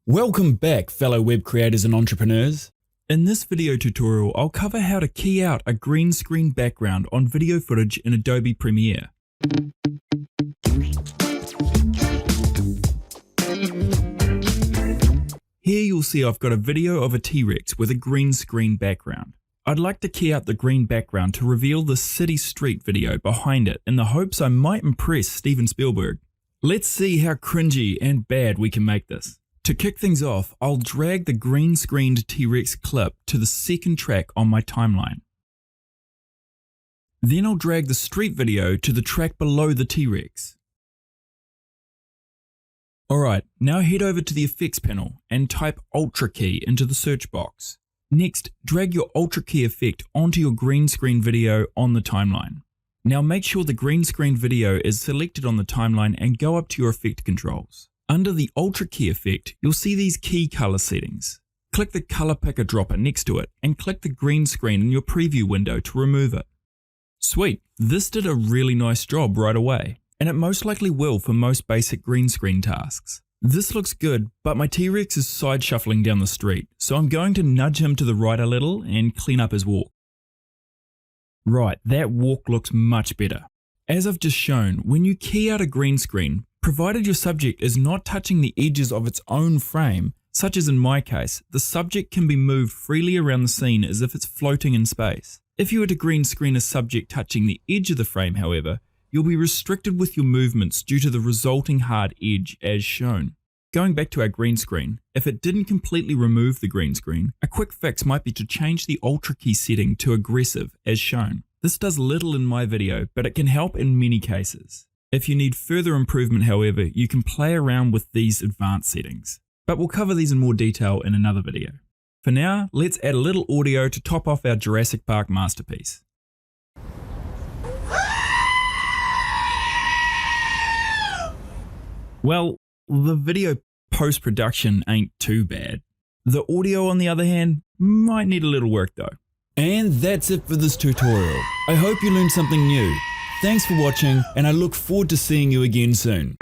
Welcome back, fellow web creators and entrepreneurs. In this video tutorial, I'll cover how to key out a green screen background on video footage in Adobe Premiere. Here you'll see I've got a video of a T-Rex with a green screen background. I'd like to key out the green background to reveal the city street video behind it in the hopes I might impress Steven Spielberg. Let's see how cringy and bad we can make this. To kick things off, I'll drag the green screened T-Rex clip to the second track on my timeline. Then I'll drag the street video to the track below the T-Rex. Alright, now head over to the effects panel and type Ultra key into the search box. Next, drag your Ultra key effect onto your green screen video on the timeline. Now make sure the green screen video is selected on the timeline and go up to your effect controls. Under the Ultra key effect, you'll see these key color settings. Click the color picker dropper next to it and click the green screen in your preview window to remove it. Sweet, this did a really nice job right away, and it most likely will for most basic green screen tasks. This looks good, but my T-Rex is side shuffling down the street, so I'm going to nudge him to the right a little and clean up his walk. Right, that walk looks much better. As I've just shown, when you key out a green screen, provided your subject is not touching the edges of its own frame, such as in my case, the subject can be moved freely around the scene as if it's floating in space. If you were to green screen a subject touching the edge of the frame, however, you'll be restricted with your movements due to the resulting hard edge as shown. Going back to our green screen, if it didn't completely remove the green screen, a quick fix might be to change the Ultra key setting to aggressive as shown. This does little in my video, but it can help in many cases. If you need further improvement, however, you can play around with these advanced settings. But we'll cover these in more detail in another video. For now, let's add a little audio to top off our Jurassic Park masterpiece. Well, the video post-production ain't too bad. The audio, on the other hand, might need a little work though. And that's it for this tutorial. I hope you learned something new. Thanks for watching, and I look forward to seeing you again soon.